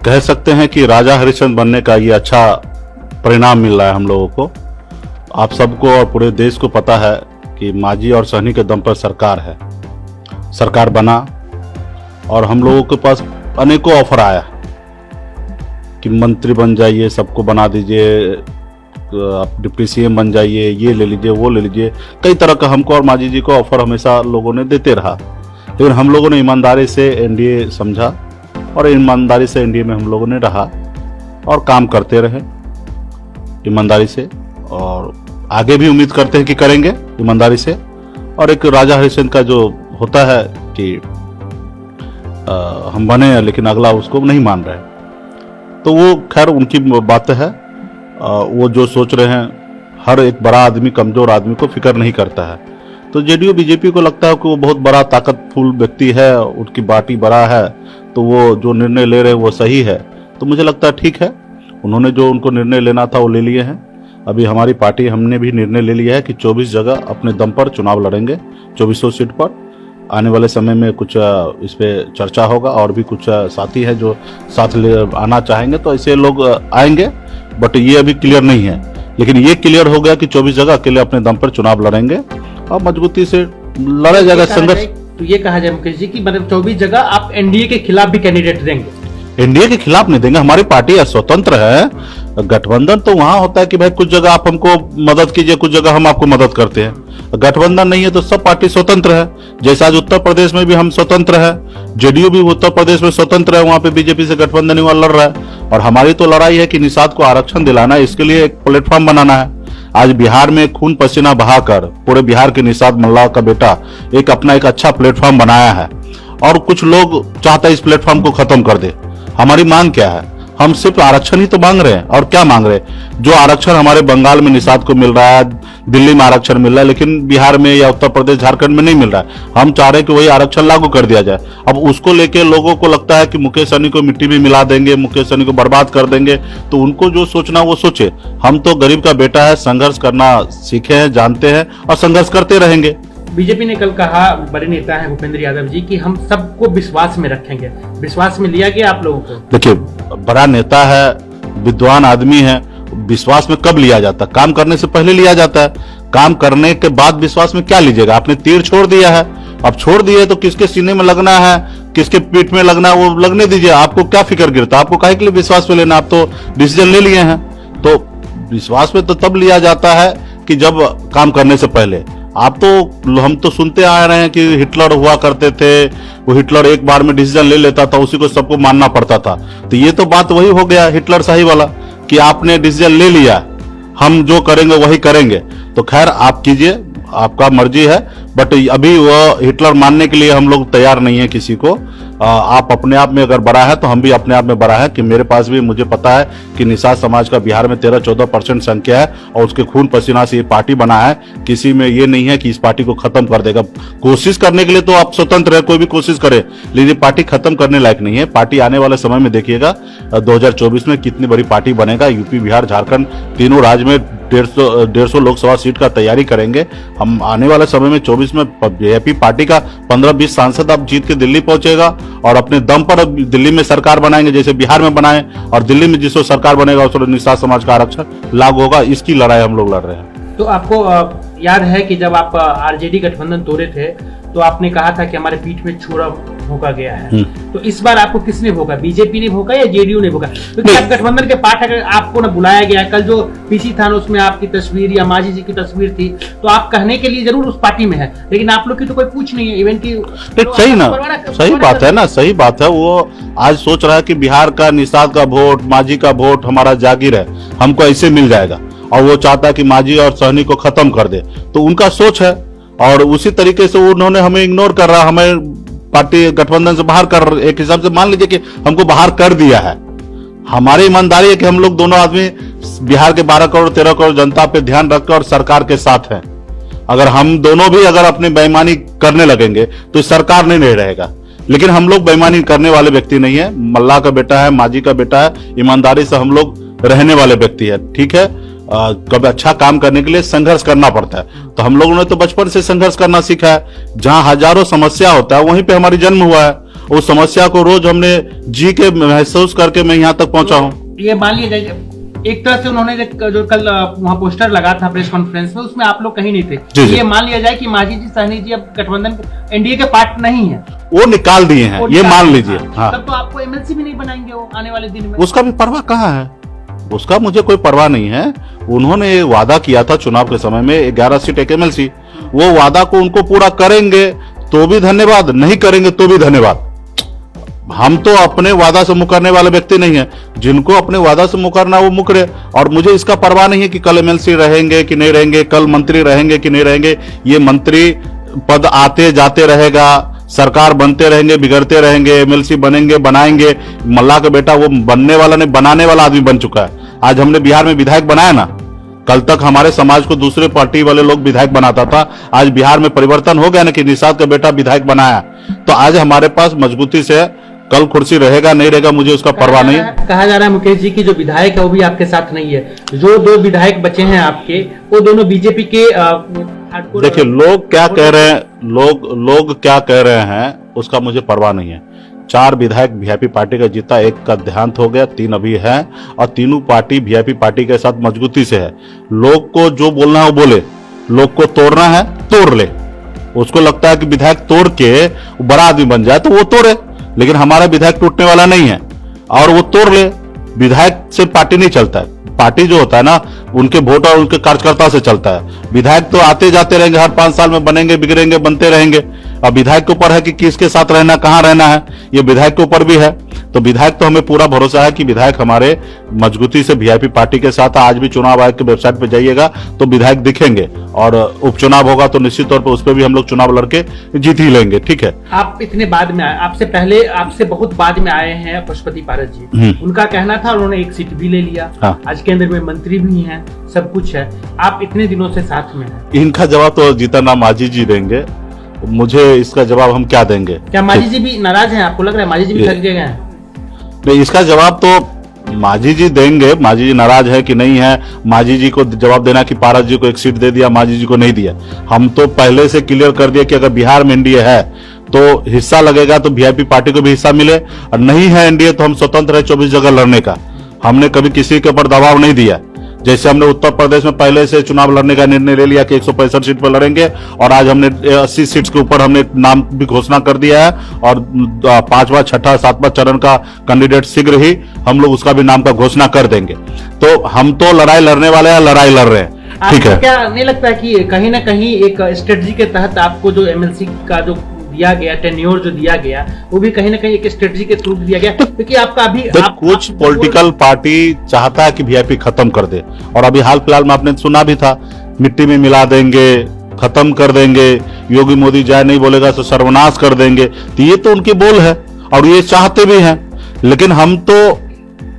कह सकते हैं कि राजा हरिश्चंद्र बनने का ये अच्छा परिणाम मिल रहा है हम लोगों को। आप सबको और पूरे देश को पता है कि मांझी और सहनी के दम पर सरकार है, सरकार बना और हम लोगों के पास अनेकों ऑफर आया कि मंत्री बन जाइए, सबको बना दीजिए, आप डिप्टी सीएम बन जाइए, ये ले लीजिए, वो ले लीजिए। कई तरह का हमको और मांझी जी को ऑफर हमेशा लोगों ने देते रहा, लेकिन हम लोगों ने ईमानदारी से एनडीए समझा और ईमानदारी से एनडीए में हम लोगों ने रहा और काम करते रहे ईमानदारी से, और आगे भी उम्मीद करते हैं कि करेंगे ईमानदारी से। और एक राजा हरिश्चंद्र का जो होता है कि हम बने लेकिन अगला उसको नहीं मान रहे, तो वो खैर उनकी बात है। वो जो सोच रहे हैं, हर एक बड़ा आदमी कमजोर आदमी को फिक्र नहीं करता है। तो जेडीयू बीजेपी को लगता है कि वो बहुत बड़ा ताकतफुल व्यक्ति है, उनकी पार्टी बड़ा है, तो वो जो निर्णय ले रहे हैं वो सही है। तो मुझे लगता है ठीक है, उन्होंने जो उनको निर्णय लेना था वो ले लिए हैं। अभी हमारी पार्टी हमने भी निर्णय ले लिया है कि 24 जगह अपने दम पर चुनाव लड़ेंगे, 2400 सीट पर। आने वाले समय में कुछ इस पे चर्चा होगा और भी कुछ साथी है जो साथ ले आना चाहेंगे, तो ऐसे लोग आएंगे, बट ये अभी क्लियर नहीं है। लेकिन ये क्लियर हो गया कि 24 जगह अकेले अपने दम पर चुनाव लड़ेंगे और मजबूती से लड़ा जाएगा संघर्ष। तो ये कहा जाए मुकेश जी कि मतलब 24 जगह आप एनडीए के खिलाफ भी कैंडिडेट देंगे? एनडीए के खिलाफ नहीं देंगे, हमारी पार्टी स्वतंत्र है। गठबंधन तो वहां होता है कि भाई कुछ जगह आप हमको मदद कीजिए, कुछ जगह हम आपको मदद करते हैं। गठबंधन नहीं है तो सब पार्टी स्वतंत्र है। जैसे आज उत्तर प्रदेश में भी हम स्वतंत्र है, जेडीयू भी उत्तर प्रदेश में स्वतंत्र है, वहां पे बीजेपी से गठबंधन हुआ लड़ रहा है। और हमारी तो लड़ाई है कि निषाद को आरक्षण दिलाना है, इसके लिए एक प्लेटफॉर्म बनाना है। आज बिहार में खून पसीना बहाकर पूरे बिहार के निषाद मल्लाह का बेटा एक अपना एक अच्छा प्लेटफॉर्म बनाया है, और कुछ लोग चाहता है इस प्लेटफॉर्म को खत्म कर दे। हमारी मांग क्या है? हम सिर्फ आरक्षण ही तो मांग रहे हैं, और क्या मांग रहे हैं? जो आरक्षण हमारे बंगाल में निषाद को मिल रहा है, दिल्ली में आरक्षण मिल रहा है, लेकिन बिहार में या उत्तर प्रदेश झारखंड में नहीं मिल रहा है। हम चाह रहे हैं कि वही आरक्षण लागू कर दिया जाए। अब उसको लेके लोगों को लगता है कि मुकेश सहनी को मिट्टी में मिला देंगे, मुकेश सहनी को बर्बाद कर देंगे, तो उनको जो सोचना वो सोचे। हम तो गरीब का बेटा है, संघर्ष करना सीखे हैं, जानते हैं और संघर्ष करते रहेंगे। बीजेपी ने कल कहा, बड़े नेता हैं भूपेंद्र यादव जी, कि हम सबको विश्वास में रखेंगे। विश्वास में लिया गया आप लोगों को? देखिए, बड़ा नेता है, विद्वान आदमी है, विश्वास में कब लिया जाता है? काम करने से पहले लिया जाता है। काम करने के बाद विश्वास में क्या लीजिएगा? आपने तीर छोड़ दिया है, अब छोड़ दिए तो किसके सीने में लगना है, किसके पीठ में लगना है वो लगने दीजिए। आपको क्या फिक्र गिरता? आपको काहे के लिए विश्वास में लेना? आप तो डिसीजन ले लिए हैं। तो विश्वास में तो तब लिया जाता है कि जब काम करने से पहले। हम तो सुनते आ रहे हैं कि हिटलर हुआ करते थे, वो हिटलर एक बार में डिसीजन ले लेता था, उसी को सबको मानना पड़ता था। तो ये तो बात वही हो गया हिटलर शाही वाला कि आपने डिसीजन ले लिया, हम जो करेंगे वही करेंगे। तो खैर आप कीजिए, आपका मर्जी है, बट अभी वो हिटलर मानने के लिए हम लोग तैयार नहीं है किसी को। आप अपने आप में अगर बड़ा है तो हम भी अपने आप में बड़ा है कि मेरे पास भी, मुझे पता है कि निषाद समाज का बिहार में 13-14% संख्या है और उसके खून पसीना से ये पार्टी बना है। किसी में ये नहीं है कि इस पार्टी को खत्म कर देगा। कोशिश करने के लिए तो आप स्वतंत्र है, कोई भी कोशिश करे, लेकिन पार्टी खत्म करने लायक नहीं है। पार्टी आने वाले समय में देखिएगा 2024 में कितनी बड़ी पार्टी बनेगा। यूपी, बिहार, झारखंड तीनों राज्य में 150 लोकसभा सीट का तैयारी करेंगे हम। आने वाले समय में 24 में बीजेपी पार्टी का 15-20 सांसद अब जीत के दिल्ली पहुंचेगा और अपने दम पर दिल्ली में सरकार बनाएंगे, जैसे बिहार में बनाए, और दिल्ली में जिसको सरकार बनेगा उसको निषाद समाज का आरक्षण लागू होगा। इसकी लड़ाई हम लोग लड़ रहे हैं। तो आपको याद है कि जब आप आरजेडी गठबंधन तोड़े थे तो आपने कहा था कि हमारे पीठ में छुरा भोंका गया है। तो इस बार आपको किसने भोंका? बीजेपी ने भोंका या जेडीयू ने भोंका? क्योंकि आप गठबंधन के पार्ट, अगर आपको ना बुलाया गया, कल जो पीसी था उसमें आपकी तस्वीर या मांझी जी की तस्वीर थी, तो आप कहने के लिए जरूर उस पार्टी में है, लेकिन आप लोग की तो कोई पूछ नहीं है इवन की। सही ना, सही बात है ना, सही बात है। वो आज सोच रहा है कि बिहार का निषाद का वोट, मांझी का वोट हमारा जागीर है, हमको ऐसे मिल जाएगा, और वो चाहता है कि मांझी और सहनी को खत्म कर दे। तो उनका सोच है, और उसी तरीके से उन्होंने हमें इग्नोर कर रहा, हमें पार्टी गठबंधन से बाहर कर, एक हिसाब से मान लीजिए कि हमको बाहर कर दिया है। हमारी ईमानदारी है कि हम लोग दोनों आदमी बिहार के 12 करोड़ 13 करोड़ जनता पे ध्यान रखकर और सरकार के साथ हैं। अगर हम दोनों भी अगर अपनी बेईमानी करने लगेंगे तो सरकार नहीं रहेगा। लेकिन हम लोग बेईमानी करने वाले व्यक्ति नहीं है। मल्लाह का बेटा है, मांझी का बेटा है, ईमानदारी से हम लोग रहने वाले व्यक्ति है। ठीक है, कभी अच्छा काम करने के लिए संघर्ष करना पड़ता है। तो हम लोगों ने तो बचपन से संघर्ष करना सीखा है। जहां हजारों समस्या होता है वहीं पे हमारी जन्म हुआ है। उस समस्या को रोज हमने जी के महसूस करके मैं यहाँ तक पहुंचा हूँ। ये मान लीजिए एक तरह से उन्होंने जो कल वहाँ पोस्टर लगा था प्रेस कॉन्फ्रेंस में, उसमें आप लोग कहीं नहीं थे। जी, जी। ये मान लिया जाए कि मांझी जी, सहनी जी अब गठबंधन एनडीए के पार्ट नहीं है, वो निकाल दिए हैं, ये मान लीजिए। हाँ, तब तो आपको एमएलसी भी नहीं बनाएंगे वो आने वाले दिन में। उसका भी परवाह कहाँ है, उसका मुझे कोई परवाह नहीं है। उन्होंने वादा किया था चुनाव के समय में 11 सीट एक एमएलसी, वो वादा को उनको पूरा करेंगे तो भी धन्यवाद, नहीं करेंगे तो भी धन्यवाद। हम तो अपने वादा से मुकरने वाले व्यक्ति नहीं है, जिनको अपने वादा से मुकरना वो मुकरे। और मुझे इसका परवाह नहीं है कि कल एमएलसी रहेंगे कि नहीं रहेंगे, कल मंत्री रहेंगे कि नहीं रहेंगे। ये मंत्री पद आते जाते रहेगा, सरकार बनते रहेंगे, बिगड़ते रहेंगे, एमएलसी बनेंगे, बनाएंगे। मल्ला का बेटा वो बनने वाला नहीं, बनाने वाला आदमी बन चुका है। आज हमने बिहार में विधायक बनाया ना, कल तक हमारे समाज को दूसरे पार्टी वाले लोग विधायक बनाता था। आज बिहार में परिवर्तन हो गया ना कि निषाद का बेटा विधायक बनाया, तो आज हमारे पास मजबूती से कल कुर्सी रहेगा नहीं रहेगा मुझे उसका परवाह नहीं। कहा जा रहा है मुकेश जी की जो विधायक है वो भी आपके साथ नहीं है, जो 2 विधायक बचे हैं आपके वो दोनों बीजेपी के। देखिए लोग क्या कह रहे हैं, लोग क्या कह रहे हैं उसका मुझे परवाह नहीं है। 4 विधायक वीआईपी पार्टी का जीता, 1 का देहांत हो गया, 3 अभी है और तीनों पार्टी वीआईपी पार्टी के साथ मजबूती से है। लोग को जो बोलना है वो बोले, लोग को तोड़ना है तोड़ ले। उसको लगता है कि विधायक तोड़ के बड़ा आदमी बन जाए तो वो तोड़े, लेकिन हमारा विधायक टूटने वाला नहीं है और वो तोड़ ले। विधायक से पार्टी नहीं चलता है, पार्टी जो होता है ना उनके वोट और उनके कार्यकर्ता से चलता है। विधायक तो आते जाते रहेंगे, हर 5 साल में बनेंगे, बिगड़ेंगे, बनते रहेंगे। अब विधायक के ऊपर है कि किसके साथ रहना, कहां रहना है, ये विधायक के ऊपर भी है। तो विधायक तो हमें पूरा भरोसा है कि विधायक हमारे मजबूती से वीआईपी पार्टी के साथ। आज भी चुनाव आयोग की वेबसाइट पे जाइएगा तो विधायक दिखेंगे और उपचुनाव होगा तो निश्चित तौर पर उस पर भी हम लोग चुनाव लड़के जीत ही लेंगे। ठीक है, आप इतने बाद में आए, आपसे बहुत बाद में आए हैं पशुपति पारस जी। उनका कहना था उन्होंने 1 सीट भी ले लिया। हाँ। आज केंद्र में मंत्री भी हैं, सब कुछ है, आप इतने दिनों से साथ में हैं। इनका जवाब तो जीतन मांझी जी देंगे, मुझे इसका जवाब हम क्या देंगे। क्या मांझी जी भी नाराज हैं, आपको लग रहा है मांझी जी भी थक गए हैं? नहीं, इसका जवाब तो मांझी जी देंगे। मांझी जी नाराज है कि नहीं है, मांझी जी को जवाब देना कि पारस जी को 1 सीट दे दिया, मांझी जी को नहीं दिया। हम तो पहले से क्लियर कर दिया कि अगर बिहार में एनडीए है तो हिस्सा लगेगा तो वीआईपी पार्टी को भी हिस्सा मिले, और नहीं है एनडीए तो हम स्वतंत्र है 24 जगह लड़ने का। हमने कभी किसी के ऊपर दबाव नहीं दिया। जैसे हमने उत्तर प्रदेश में पहले से चुनाव लड़ने का निर्णय ले लिया कि 165 सीट पर लड़ेंगे, और आज हमने 80 सीट्स के ऊपर हमने नाम भी घोषणा कर दिया है, और 5वां 6वां 7वां चरण का कैंडिडेट शीघ्र ही हम लोग उसका भी नाम का घोषणा कर देंगे। तो हम तो लड़ाई लड़ने वाले हैं, लड़ाई लड़ रहे हैं। ठीक है, क्या नहीं लगता कि कहीं ना कहीं एक स्ट्रेटजी के तहत आपको जो एमएलसी का जो दिया गया, टेन्योर जो दिया गया, वो भी कहीं ना कहीं एक स्ट्रेटजी के थ्रू दिया गया, क्योंकि आपका अभी कुछ पॉलिटिकल पार्टी चाहता है कि वीआईपी खत्म कर दे, और अभी हाल फिलहाल में आपने सुना भी था, मिट्टी में मिला देंगे, खत्म कर देंगे, योगी मोदी जय नहीं बोलेगा तो सर्वनाश कर देंगे। तो ये तो उनकी बोल है और ये चाहते भी हैं, लेकिन हम तो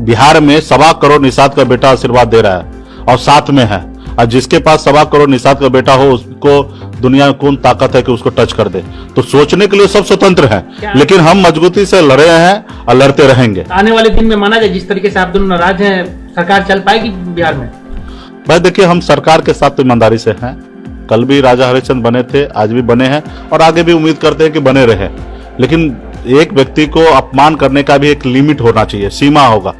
बिहार में 1.25 करोड़ निषाद का बेटा आशीर्वाद दे रहा है और साथ में है, और जिसके पास 1.25 करोड़ निषाद का बेटा हो उसको दुनिया में कौन ताकत है कि उसको टच कर दे। तो सोचने के लिए सब स्वतंत्र हैं, लेकिन हम मजबूती से लड़े हैं और लड़ते रहेंगे। आने वाले दिन में माना जाए जिस तरीके से आप दोनों नाराज हैं, सरकार चल पाएगी बिहार में? भाई देखिए, हम सरकार के साथ तो ईमानदारी से हैं। कल भी राजा हरिश्चंद्र बने थे, आज भी बने हैं और आगे भी उम्मीद करते हैं कि बने रहे। लेकिन एक व्यक्ति को अपमान करने का भी एक लिमिट होना चाहिए, सीमा होगा।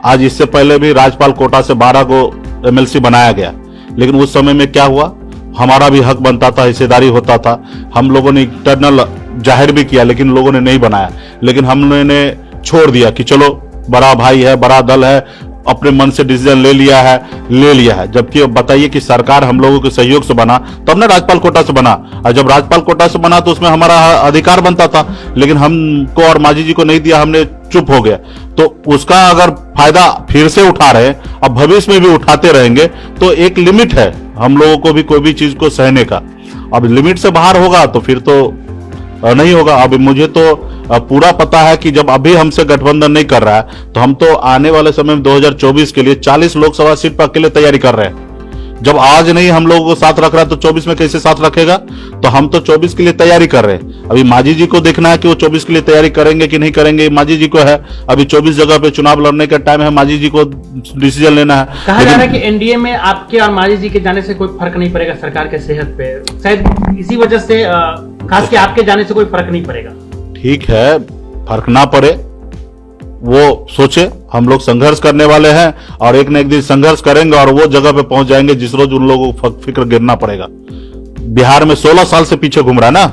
आज इससे पहले भी राज्यपाल कोटा से 12 को एमएलसी बनाया गया, लेकिन उस समय में क्या हुआ, हमारा भी हक बनता था, हिस्सेदारी होता था। हम लोगों ने इंटरनल जाहिर भी किया, लेकिन लोगों ने नहीं बनाया। लेकिन हमने छोड़ दिया कि चलो बड़ा भाई है, बड़ा दल है, अपने मन से डिसीजन ले लिया है। जबकि अब बताइए कि सरकार हम लोगों के सहयोग से बना, तो हमने राज्यपाल कोटा से बना, और जब राज्यपाल कोटा से बना तो उसमें हमारा अधिकार बनता था, लेकिन हमको और मांझी जी को नहीं दिया, हमने चुप हो गया। तो उसका अगर फायदा फिर से उठा रहे, अब भविष्य में भी उठाते रहेंगे, तो एक लिमिट है हम लोगों को भी कोई भी चीज को सहने का। अब लिमिट से बाहर होगा तो फिर तो नहीं होगा। अब मुझे तो पूरा पता है कि जब अभी हमसे गठबंधन नहीं कर रहा है तो हम तो आने वाले समय में 2024 के लिए 40 लोकसभा सीट पर अकेले तैयारी कर रहे हैं। जब आज नहीं हम लोगों को साथ रख रहा है तो 24 में कैसे साथ रखेगा? तो हम तो 24 के लिए तैयारी कर रहे हैं। अभी मांझी जी को देखना है कि वो 24 के लिए तैयारी करेंगे कि नहीं करेंगे। मांझी जी को है, अभी 24 जगह पे चुनाव लड़ने का टाइम है, मांझी जी को डिसीजन लेना है। कहा जा रहा है कि एनडीए में आपके और मांझी जी के जाने से कोई फर्क नहीं पड़ेगा सरकार के सेहत पे, शायद इसी वजह से खास के आपके जाने से कोई फर्क नहीं पड़ेगा। ठीक है, फर्क ना पड़े वो सोचे। हम लोग संघर्ष करने वाले हैं और एक न एक दिन संघर्ष करेंगे और वो जगह पे पहुंच जाएंगे जिस रोज उन लोगों को फिक्र गिरना पड़ेगा। बिहार में 16 साल से पीछे घूम रहा है ना,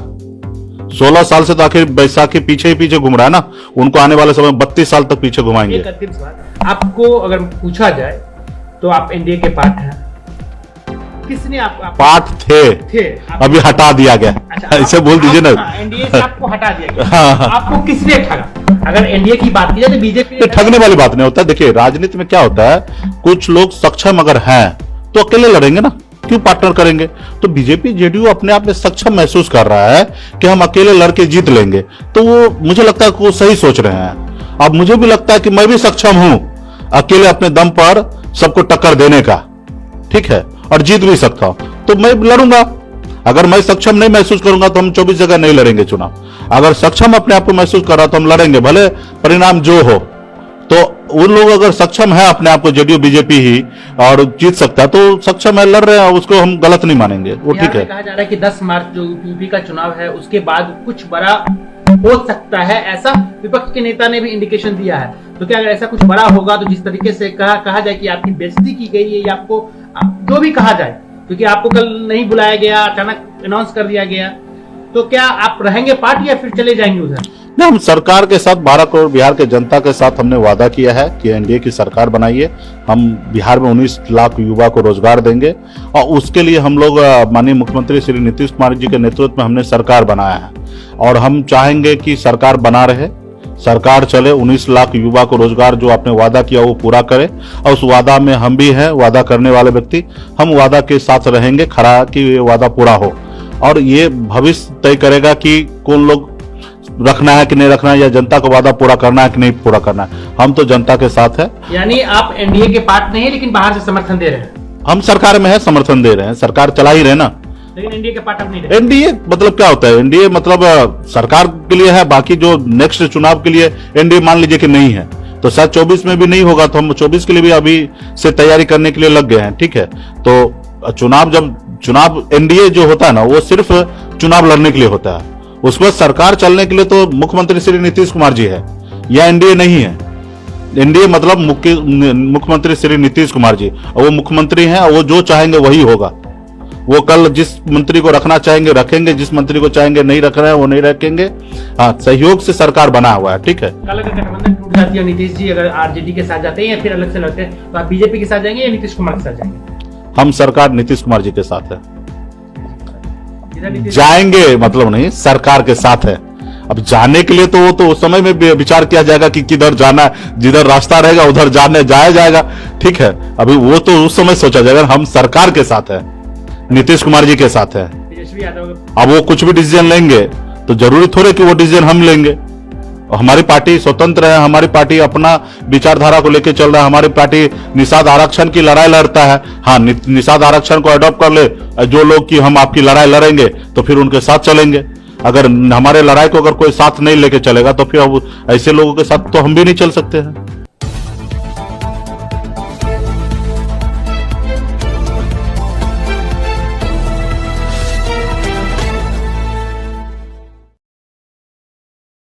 16 साल से तो आखिर बैसाखी पीछे ही पीछे घूम रहा है ना, उनको आने वाले समय 32 साल तक पीछे घुमाएंगे। एक अंतिम सवाल, आपको अगर पूछा जाए तो आप एनडीए के पार्ट हैं, किसने आप पार्ट थे अभी हटा दिया गया। अच्छा, ऐसे बोल दीजिए ना, एनडीए से आपको हटा दिया गया। हाँ। आपको किसने ठगा? अगर एनडीए की बात की जाए तो बीजेपी ने ठगने वाली बात नहीं होता। देखिए राजनीति में क्या होता है, कुछ लोग सक्षम अगर हैं तो अकेले लड़ेंगे ना, क्यों पार्टनर करेंगे। तो बीजेपी जेडीयू अपने आप में सक्षम महसूस कर रहा है कि हम अकेले लड़के जीत लेंगे, तो वो मुझे लगता है कि वो सही सोच रहे हैं। अब मुझे भी लगता है कि मैं भी सक्षम हूं अकेले अपने दम पर सबको टक्कर देने का, ठीक है, और जीत भी सकता हूं, तो मैं लड़ूंगा। अगर मैं सक्षम नहीं महसूस करूंगा तो हम 24 जगह नहीं लड़ेंगे चुनाव। अगर सक्षम अपने आप को महसूस कर रहा तो हम लड़ेंगे, भले परिणाम जो हो। तो उन लोग अगर सक्षम है अपने आप को, जेडीयू बीजेपी ही, और जीत सकता है तो सक्षम है, लड़ रहे हैं, उसको हम गलत नहीं मानेंगे, वो ठीक है। कहा जा रहा है कि 10 मार्च जो यूपी का चुनाव है उसके बाद कुछ बड़ा हो सकता है, ऐसा विपक्ष के नेता ने भी इंडिकेशन दिया है। तो क्या अगर ऐसा कुछ बड़ा होगा तो जिस तरीके से कहा जाए कि आपकी बेइज्जती की गई है या आपको जो भी कहा जाए, क्योंकि आपको कल नहीं बुलाया गया, अचानक अनाउंस कर दिया गया, तो क्या आप रहेंगे पार्टी या फिर चले जाएंगे उधर? नहीं, हम सरकार के साथ 12 करोड़ बिहार के जनता के साथ हमने वादा किया है कि एनडीए की सरकार बनाइए, हम बिहार में 19 लाख युवा को रोजगार देंगे और उसके लिए हम लोग माननीय मुख्यमंत्री श्री नीतीश कुमार जी के नेतृत्व में हमने सरकार बनाया है और हम चाहेंगे कि सरकार बना रहे, सरकार चले, 19 लाख युवा को रोजगार जो आपने वादा किया वो पूरा करे और उस वादा में हम भी हैं, वादा करने वाले व्यक्ति। हम वादा के साथ रहेंगे खड़ा कि ये वादा पूरा हो और ये भविष्य तय करेगा कि कौन लोग रखना है कि नहीं रखना है या जनता को वादा पूरा करना है कि नहीं पूरा करना है। हम तो जनता के साथ है। यानी आप एनडीए के पार्ट नहीं है लेकिन बाहर से समर्थन दे रहे हैं? हम सरकार में है, समर्थन दे रहे हैं, सरकार चला ही रहे ना, लेकिन एनडीए के पार्ट आप नहीं रहे। एनडीए मतलब क्या होता है, एनडीए मतलब सरकार के लिए है, बाकी जो नेक्स्ट चुनाव के लिए एनडीए मान लीजिए कि नहीं है तो शायद 24 में भी नहीं होगा, तो हम 24 के लिए भी अभी से तैयारी करने के लिए लग गए हैं, ठीक है। तो चुनाव एनडीए जो होता है ना वो सिर्फ चुनाव लड़ने के लिए होता है, उसके बाद सरकार चलने के लिए तो मुख्यमंत्री श्री नीतीश कुमार जी है या एनडीए नहीं है। एनडीए मतलब मुख्यमंत्री श्री नीतीश कुमार जी, और वो मुख्यमंत्री हैं और वो जो चाहेंगे वही होगा। वो कल जिस मंत्री को रखना चाहेंगे रखेंगे, जिस मंत्री को चाहेंगे नहीं रख रहे हैं वो नहीं रखेंगे। हाँ, सहयोग से सरकार बना हुआ है, ठीक है। कल अगर गठबंधन टूट जाती है, नीतीश जी अगर आरजेडी के साथ जाते हैं या फिर अलग से लड़ते हैं, तो आप बीजेपी के साथ जाएंगे या नीतीश कुमार के साथ जाएंगे? हम सरकार नीतीश कुमार जी के साथ है, जाएंगे मतलब नहीं, सरकार के साथ है। अब जाने के लिए तो वो तो उस समय में विचार किया जाएगा कि किधर जाना है, जिधर रास्ता रहेगा उधर जाया जाएगा, ठीक है। अभी वो तो उस समय सोचा जाएगा। हम सरकार के साथ है, नीतीश कुमार जी के साथ है। तेजस्वी यादव अब वो कुछ भी डिसीजन लेंगे तो जरूरी थोड़े कि वो डिसीजन हम लेंगे। हमारी पार्टी स्वतंत्र है, हमारी पार्टी अपना विचारधारा को लेकर चल रहा है। हमारी पार्टी निषाद आरक्षण की लड़ाई लड़ता है। हाँ, निषाद आरक्षण को अडॉप्ट कर ले जो लोग कि हम आपकी लड़ाई लड़ेंगे तो फिर उनके साथ चलेंगे। अगर हमारे लड़ाई को अगर कोई साथ नहीं लेके चलेगा तो फिर अब ऐसे लोगों के साथ तो हम भी नहीं चल सकते हैं।